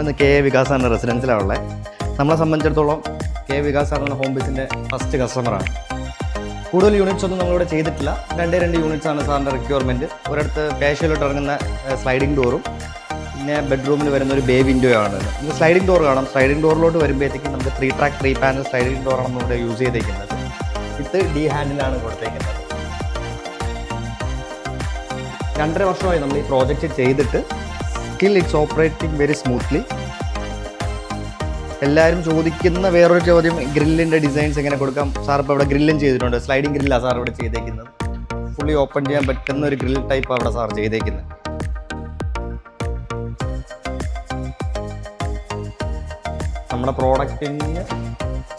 ഇന്ന് K A Vikas എന്ന റെസിഡൻസിലാണ് ഉള്ളത്. നമ്മളെ സംബന്ധിച്ചിടത്തോളം കെ എ വികാസ് എന്ന ഹോം ബേസിൻ്റെ ഫസ്റ്റ് കസ്റ്റമറാണ്. കൂടുതൽ യൂണിറ്റ്സ് ഒന്നും നമ്മളിവിടെ ചെയ്തിട്ടില്ല. രണ്ട് യൂണിറ്റ്സ് ആണ് സാറിൻ്റെ റിക്വയർമെൻറ്റ്. ഒരിടത്ത് ഫാഷ്യലോട്ട് ഇറങ്ങുന്ന സ്ലൈഡിംഗ് ഡോറും പിന്നെ ബെഡ്റൂമിൽ വരുന്ന ഒരു ബേ വിൻഡോ ആണ്. നമുക്ക് സ്ലൈഡിംഗ് ഡോർ കാണാം. സ്ലൈഡിംഗ് ഡോറിലോട്ട് വരുമ്പോഴത്തേക്കും നമുക്ക് 3 ട്രാക്ക് 3 പാനൽ സ്ലൈഡിംഗ് ഡോറാണ് നമ്മളിവിടെ യൂസ് ചെയ്തേക്കുന്നത്. ഇത് ഡി ഹാൻഡിലാണ് കൊടുത്തേക്കുന്നത്. 2.5 വർഷമായി നമ്മൾ ഈ പ്രോജക്റ്റ് ചെയ്തിട്ട്. Still it's operating very smoothly. എല്ലാവരും ചോദിക്കുന്ന വേറൊരു ചോദ്യം, ഗ്രില്ലിൻ്റെ ഡിസൈൻസ് എങ്ങനെ കൊടുക്കാം? സാർ ഇപ്പോൾ ഇവിടെ ഗ്രില്ലും ചെയ്തിട്ടുണ്ട്. സ്ലൈഡിംഗ് ഗ്രില്ലാണ് സാർ ഇവിടെ ചെയ്തേക്കുന്നത്. ഫുള്ളി ഓപ്പൺ ചെയ്യാൻ പറ്റുന്ന ഒരു ഗ്രിൽ ടൈപ്പ് അവിടെ സാർ ചെയ്തേക്കുന്നത്. നമ്മുടെ പ്രോഡക്റ്റിന്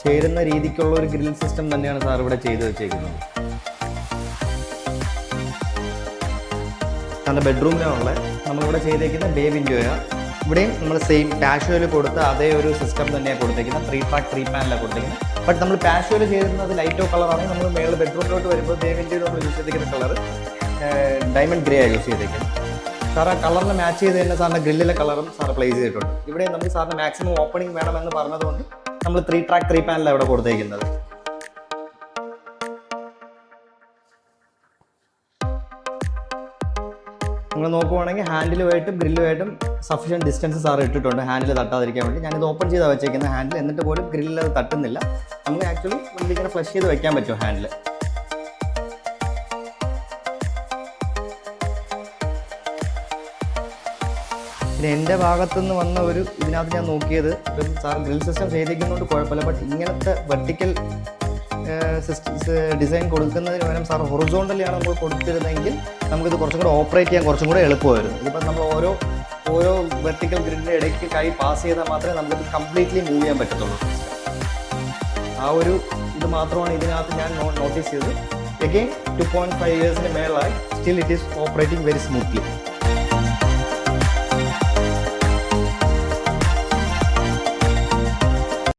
ചേരുന്ന രീതിക്കുള്ള ഒരു ഗ്രിൽ സിസ്റ്റം തന്നെയാണ് സാർ ഇവിടെ ചെയ്ത് വെച്ചേക്കുന്നത്. സാറിൻ്റെ ബെഡ്റൂമിലാണുള്ളത്. നമ്മളിവിടെ ചെയ്തേക്കുന്ന ബേ വിൻഡോയാണ്. ഇവിടെയും നമ്മൾ സെയിം പാഷ്യോയിൽ കൊടുത്ത അതേ ഒരു സിസ്റ്റം തന്നെയാണ് കൊടുത്തേക്കുന്നത്. 3 ട്രാക്ക് 3 പാനലാണ് കൊടുത്തേക്കുന്നത്. ബട്ട് നമ്മൾ പാഷ്യോയിൽ ചെയ്യുന്നത് ലൈറ്റോ കളറാണെങ്കിൽ നമ്മൾ മേളിൽ ബെഡ്റൂമിലോട്ട് വരുമ്പോൾ ബേ വിൻഡോയിൽ നമ്മൾ യൂസ് ചെയ്തേക്കുന്ന കളർ ഡയമണ്ട് ഗ്രേ ആണ് യൂസ് ചെയ്തേക്കുന്നത്. സാർ ആ കളറിന് മാച്ച് ചെയ്ത് തന്നെ സാറിൻ്റെ ഗ്രില്ലിലെ കളറും സാർ പ്ലേസ് ചെയ്തിട്ടുണ്ട്. ഇവിടെ നമുക്ക് സാറിന് മാക്സിമം ഓപ്പണിംഗ് വേണമെന്ന് പറഞ്ഞതുകൊണ്ട് നമ്മൾ 3 ട്രാക്ക് 3 പാനലാണ് ഇവിടെ കൊടുത്തേക്കുന്നത്. നിങ്ങൾ നോക്കുവാണെങ്കിൽ ഹാൻഡിലുമായിട്ടും ഗ്രില്ലുമായിട്ടും സഫീഷ്യൻറ്റ് ഡിസ്റ്റൻസ് സാർ ഇട്ടിട്ടുണ്ട് ഹാൻഡിൽ തട്ടാതിരിക്കാൻ വേണ്ടി. ഞാനിത് ഓപ്പൺ ചെയ്താണ് വെച്ചേക്കുന്ന ഹാൻഡിൽ. എന്നിട്ട് പോലും ഗ്രില്ലിൽ അത് തട്ടുന്നില്ല. നമുക്ക് ആക്ച്വലി ഇങ്ങനെ ഫ്ലഷ് ചെയ്ത് വെക്കാൻ പറ്റും ഹാൻഡിൽ. പിന്നെ എൻ്റെ ഭാഗത്തുനിന്ന് വന്ന ഒരു ഇതിനകത്ത് ഞാൻ നോക്കിയത്, ഇപ്പം സാർ ഗ്രിൽ സിസ്റ്റം ചെയ്തിരിക്കുന്നതുകൊണ്ട് കുഴപ്പമില്ല. ബട്ട് ഇങ്ങനത്തെ വെർട്ടിക്കൽ ഡിസൈൻ കൊടുക്കുന്നതിന് പകരം സാർ ഹൊറിസോണ്ടലിയാണ് നമ്മൾ കൊടുത്തിരുന്നെങ്കിൽ നമുക്കിത് കുറച്ചും കൂടെ ഓപ്പറേറ്റ് ചെയ്യാൻ കുറച്ചും കൂടെ എളുപ്പമായിരുന്നു. ഇതിപ്പോൾ നമ്മൾ ഓരോ വെർട്ടിക്കൽ ഗ്രില്ലിൻ്റെ ഇടയ്ക്ക് കൈ പാസ് ചെയ്താൽ മാത്രമേ നമുക്കിത് കംപ്ലീറ്റ്ലി മൂവ് ചെയ്യാൻ പറ്റത്തുള്ളൂ. ആ ഒരു ഇത് മാത്രമാണ് ഇതിനകത്ത് ഞാൻ നോട്ടീസ് ചെയ്തത്. എഗെയിൻ 2.5 ഇയേഴ്സിന് മേളായി still it is operating very smoothly.